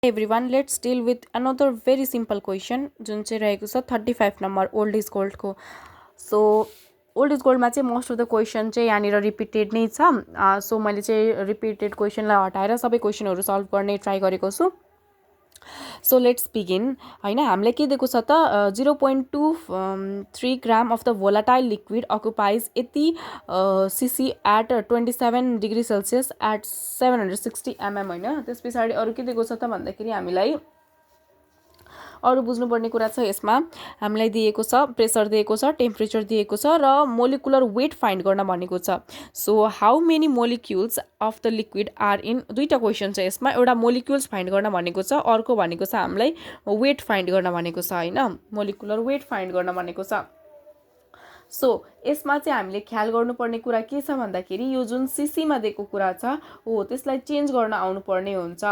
Everyone let's deal with another very simple question जुन चाहिँ रहेको छ 35 नम्बर ओल्ड इज गोल्डको। सो ओल्ड इज गोल्डमा चाहिँ मोस्ट अफ द क्वेसन चाहिँ यहाँनिर रिपिटेड नै छ। सो मैले चाहिँ रिपिटेड क्वेसनलाई हटाएर सबै क्वेसनहरू सल्भ गर्ने ट्राई गरेको छु। सो लेट्स बिगिन होइन। हामीलाई के दिएको छ त 0.23 gram of the volatile liquid occupies यति cc at 27 degree Celsius at 760 mm होइन। त्यस पछाडि अरू के दिएको छ त भन्दाखेरि हामीलाई अरू बुझ्नुपर्ने कुरा छ यसमा। हामीलाई दिएको छ प्रेसर दिएको छ, टेम्परेचर दिएको छ र मोलिकुलर वेट फाइन्ड गर्न भनेको छ। So how many molecules of the liquid are in, दुईवटा क्वेसन छ यसमा। एउटा मोलिक्युल्स फाइन्ड गर्न भनेको छ, अर्को भनेको छ हामीलाई वेट फाइन्ड गर्न भनेको छ होइन। मोलिकुलर वेट फाइन्ड गर्न भनेको छ। सो यसमा चाहिँ हामीले ख्याल गर्नुपर्ने कुरा के छ भन्दाखेरि यो जुन सिसीमा दिएको कुरा छ हो त्यसलाई चेन्ज गर्न आउनुपर्ने हुन्छ।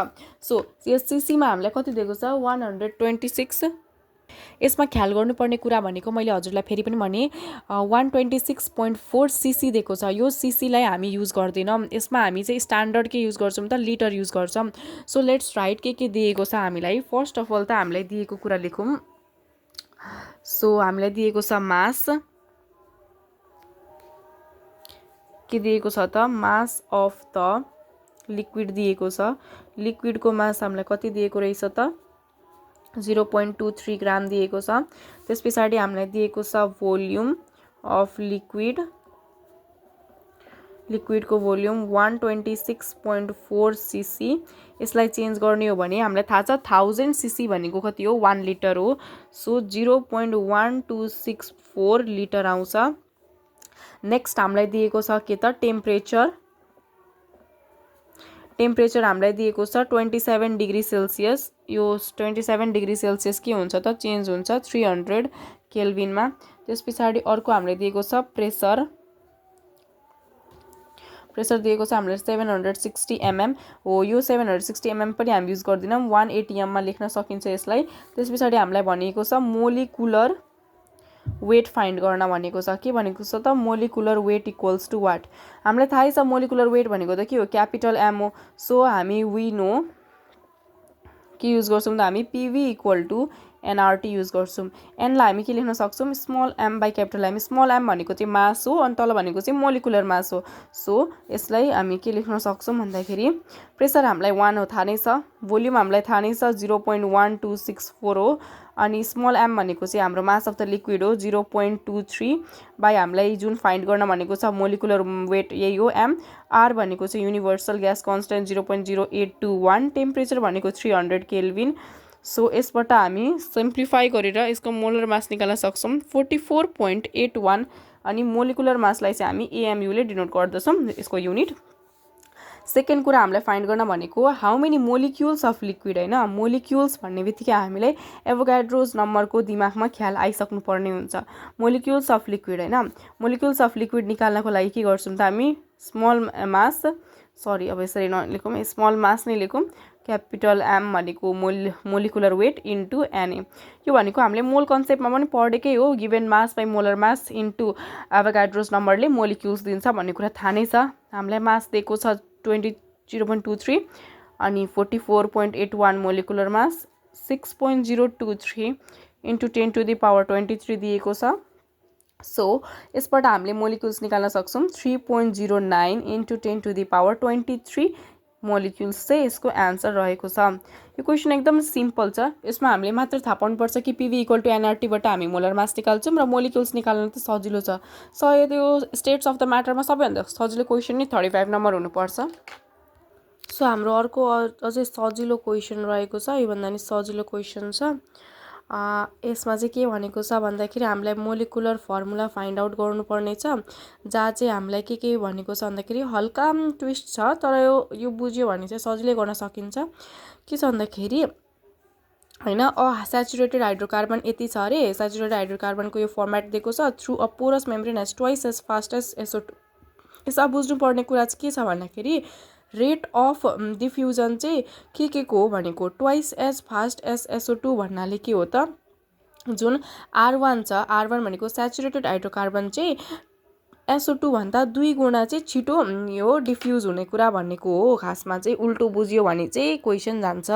सो यस सिसीमा हामीलाई कति दिएको छ 126। यसमा ख्याल गर्नुपर्ने कुरा भनेको मैले हजुरलाई फेरि पनि भने 126.4 सिसी दिएको छ। यो सिसीलाई हामी युज गर्दैनौँ, यसमा हामी चाहिँ स्ट्यान्डर्ड के युज गर्छौँ त लिटर युज गर्छौँ। सो लेट्स राइट के दिएको छ हामीलाई। फर्स्ट अफ अल त हामीलाई दिएको कुरा लेखौँ। सो हामीलाई दिएको छ मास, के दिएको छ त मास अफ द लिक्विड दिएको छ। लिक्विडको मास हामीलाई कति दिएको रहेछ त 0.23 ग्राम दिएको छ। त्यस पछाडि हामीलाई दिएको छ भोल्युम अफ लिक्विड, लिक्विडको भोल्युम 126.4 सीसी। यसलाई चेन्ज गर्ने हो भने हामीलाई थाहा छ 1000 सीसी भनेको कति हो 1 लिटर हो। सो 0.1264 लिटर आउँछ। नेक्स्ट हामीलाई दिएको छ के त टेम्परेचर। टेम्परेचर हामीलाई दिएको छ 27 डिग्री सेल्सियस। यो 27 डिग्री सेल्सियस के हुन्छ त चेन्ज हुन्छ 300 केल्भिनमा। त्यस पछाडि अर्को हामीलाई दिएको छ प्रेसर। प्रेसर दिएको छ हामीलाई 760 mm हो। यो 760 mm पनि हामी युज गर्दैनौँ, 180 m मा लेख्न सकिन्छ यसलाई। त्यस पछाडि हामीलाई भनेको छ मोलिकुलर वेट फाइन्ड गर्न भनेको छ। के भनेको छ त molecular weight equals to what. हामीलाई थाहै छ मोलिकुलर वेट भनेको त के हो क्यापिटल एम हो। सो हामी वी नो के युज गर्छौँ त हामी PV equal to nRT use गर्छौँ। एनलाई हामी के लेख्न सक्छौँ small M by capital M. Small M भनेको चाहिँ मास हो अनि तल भनेको चाहिँ मोलिकुलर मास हो। सो यसलाई हामी के लेख्न सक्छौँ भन्दाखेरि प्रेसर हामीलाई 1 हो थाहा नै छ, भोल्युम हामीलाई थाहा नै छ 0.1264 हो, अनि स्मल एम भनेको चाहिँ हाम्रो मास अफ द लिक्विड हो 0.23 बाई हामीलाई जुन फाइन्ड गर्न भनेको छ मोलिकुलर वेट यही हो एम। आर भनेको चाहिँ युनिभर्सल ग्यास कन्स्टेन्ट 0.0821, टेम्परेचर भनेको 300 केल्भिन। सो यसबाट हामी सिम्प्लिफाई गरेर यसको मोलर मास निकाल्न सक्छौँ 44.81 अनि मोलिकुलर मासलाई चाहिँ हामी एएमयूले डिनोट गर्दछौँ यसको युनिट। सेकेन्ड कुरा हामीलाई फाइन्ड गर्न भनेको how many molecules of liquid होइन। मोलिक्युल्स भन्ने बित्तिकै हामीलाई एभोगाड्रोज नम्बरको दिमागमा ख्याल आइसक्नु पर्ने हुन्छ। मोलिक्युल्स अफ लिक्विड होइन। मोलिक्युल्स अफ लिक्विड निकाल्नको लागि के गर्छौँ त हामी स्मल मास, सरी अब यसरी नलेखौँ, स्मल मास नै लेखौँ। क्यापिटल एम भनेको मोलिकुलर वेट इन्टु एनए। यो भनेको हामीले मोल कन्सेप्टमा पनि पढेकै हो, given mass by molar mass into Avogadro's नम्बरले मोलिक्युल्स दिन्छ भन्ने कुरा थाहा नै छ। हामीलाई मास दिएको छ 0.23 अनि 44.81 molecular mass 6.023 into 10 to the power 23 दिएको छ। सो यसबाट हामीले मोलिक्युल्स निकाल्न सक्छौँ 3.09 into 10 to the power 23 molecules चाहिँ यसको एन्सर रहेको छ। यो क्वेसन एकदम सिम्पल छ। यसमा हामीले मात्र थाहा पाउनुपर्छ कि पिभी इक्वल टु एनआरटीबाट हामी मोलर मास निकाल्छौँ र मोलिक्युल्स निकाल्न त सजिलो छ। सायद यो स्टेट्स अफ द म्याटरमा सबैभन्दा सजिलो क्वेसन नै 35 नम्बर हुनुपर्छ। सो हाम्रो अर्को अझै सजिलो क्वेसन रहेको छ, योभन्दा नि सजिलो क्वेसन छ। यसमा चाहिँ के भनेको छ भन्दाखेरि हामीलाई मोलिकुलर फर्मुला फाइन्ड आउट गर्नुपर्ने छ, जहाँ चाहिँ हामीलाई के भनेको छ भन्दाखेरि हल्का ट्विस्ट छ तर यो बुझ्यो भने चाहिँ सजिलै गर्न सकिन्छ। के छ भन्दाखेरि होइन सेचुरेटेड हाइड्रोकार्बन यति छ अरे, सेचुरेटेड हाइड्रोकार्बनको यो फर्मेट दिएको छ through a porous membrane as twice as fast as SO2। यसमा बुझ्नुपर्ने कुरा चाहिँ के छ भन्दाखेरि रेट अफ डिफ्युजन चाहिँ के को हो भनेको twice as fast as SO2 भन्नाले के हो त जुन R1 छ, R1 भनेको सेचुरेटेड हाइड्रोकार्बन चाहिँ SO2 भन्दा 2 गुणा चाहिँ छिटो यो डिफ्युज हुने कुरा भनेको हो। खासमा चाहिँ उल्टो बुझ्यो भने चाहिँ क्वेसन जान्छ।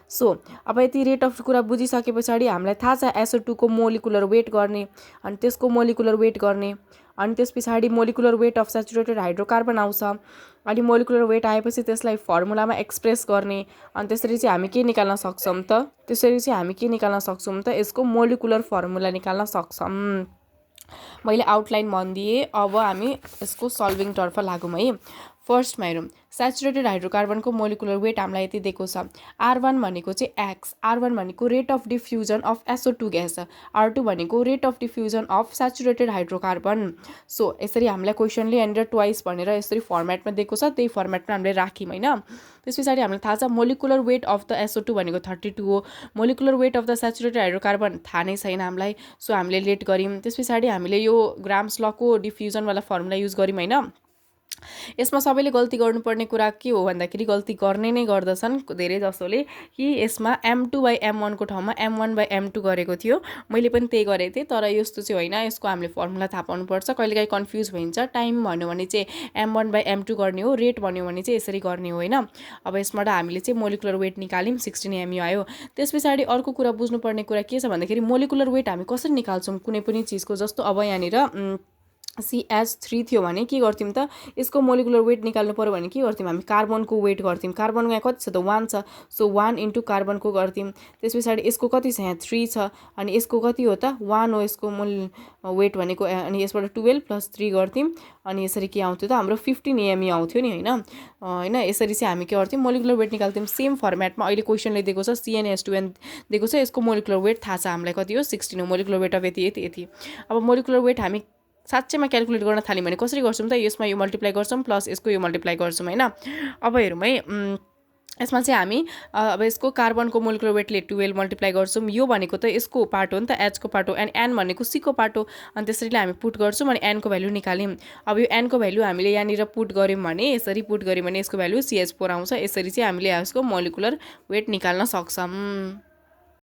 सो अब यति रेट अफ कुरा बुझिसके पछाडि हामीलाई थाहा छ SO2 को मोलिकुलर वेट गर्ने, अनि त्यसको मोलिकुलर वेट गर्ने, अनि त्यस पछाडि molecular weight of saturated hydrocarbon आउँछ। अनि मोलिकुलर वेट आएपछि त्यसलाई फर्मुलामा एक्सप्रेस गर्ने, अनि त्यसरी चाहिँ हामी के निकाल्न सक्छौँ त यसको मोलिकुलर फर्मुला निकाल्न सक्छौँ। मैले आउटलाइन भनिदिएँ। अब हामी यसको सल्भिङतर्फ लागौँ है। फर्स्टमा हेरौँ, सेचुरेटेड हाइड्रोकार्बनको मोलिकुलर वेट हामीलाई यति दिएको छ। R1 भनेको चाहिँ एक्स, R1 भनेको rate of diffusion of SO2 gas, R2 भनेको rate of diffusion of saturated hydrocarbon. So यसरी हामीलाई क्वेसनले यहाँनिर ट्वाइस भनेर यसरी फर्मेटमा दिएको छ, त्यही फर्मेटमा हामीले राख्यौँ होइन। त्यस पछाडि हामीलाई थाहा छ molecular weight of the SO2 भनेको 32 हो। Molecular weight of the saturated hydrocarbon थाहा नै छैन हामीलाई, सो हामीले लेट गऱ्यौँ। त्यस पछाडि हामीले यो ग्राम्स लको डिफ्युजनवाला फर्मुला युज गऱ्यौँ होइन। यसमा सबैले गल्ती गर्नुपर्ने कुरा के हो भन्दाखेरि गल्ती गर्ने नै गर्दछन् धेरै जसोले, कि यसमा M2/M1 को ठाउँमा M1/M2 गरेको थियो। मैले पनि त्यही गरेको थिएँ, तर यस्तो चाहिँ होइन। यसको हामीले फर्मुला थाहा पाउनुपर्छ। कहिलेकाहीँ कन्फ्युज भइन्छ। टाइम भन्यो भने चाहिँ M1/M2 गर्ने हो, रेट भन्यो भने चाहिँ यसरी गर्ने हो होइन। अब यसबाट हामीले चाहिँ मोलिकुलर वेट निकाल्यौँ, 16 MU आयो। त्यस पछाडि अर्को कुरा बुझ्नुपर्ने कुरा के छ भन्दाखेरि मोलिकुलर वेट हामी कसरी निकाल्छौँ कुनै पनि चिजको। जस्तो अब यहाँनिर CH3 थियो भने के गर्थ्यौँ त, यसको मोलिकुलर वेट निकाल्नु पर्यो भने के गर्थ्यौँ हामी, कार्बनको वेट गर्थ्यौँ। कार्बनको यहाँ कति छ त 1 छ, सो 1 इन्टु कार्बनको गर्थ्यौँ। त्यस पछाडि यसको कति छ, यहाँ 3 छ, अनि यसको कति हो त 1 हो यसको वेट भनेको, अनि यसबाट 12 + 3 गर्थ्यौँ। अनि यसरी के आउँथ्यो त हाम्रो 15 AMU आउँथ्यो नि होइन। यसरी चाहिँ हामी के गर्थ्यौँ मोलिकुलर वेट निकाल्थ्यौँ। सेम फर्मेटमा अहिले क्वेसनले दिएको छ CnH2n दिएको छ, यसको मोलिकुलर वेट थाहा छ हामीलाई कति हो, 16 हो। मोलिकुलर वेट अफ यति। अब मोलिकुलर वेट हामी साँच्चैमा क्यालकुलेट गर्न थाल्यौँ भने कसरी गर्छौँ त, यसमा यो मल्टिप्लाई गर्छौँ प्लस यसको यो मल्टिप्लाई गर्छौँ होइन। अब हेरौँ है, यसमा चाहिँ हामी अब यसको कार्बनको मोलिकुलर वेटले 12 मल्टिप्लाई गर्छौँ। यो भनेको त यसको पार्ट हो नि त, H को पार्ट हो, एन्ड N भनेको C को पार्ट हो। अनि त्यसरीले हामी पुट गर्छौँ अनि N को भ्यालु निकाल्यौँ। अब यो N को भ्यालु हामीले यहाँनिर पुट गऱ्यौँ भने, यसरी पुट गऱ्यौँ भने यसको भ्यालु CH4 आउँछ। यसरी चाहिँ हामीले यसको मोलिकुलर वेट निकाल्न सक्छौँ।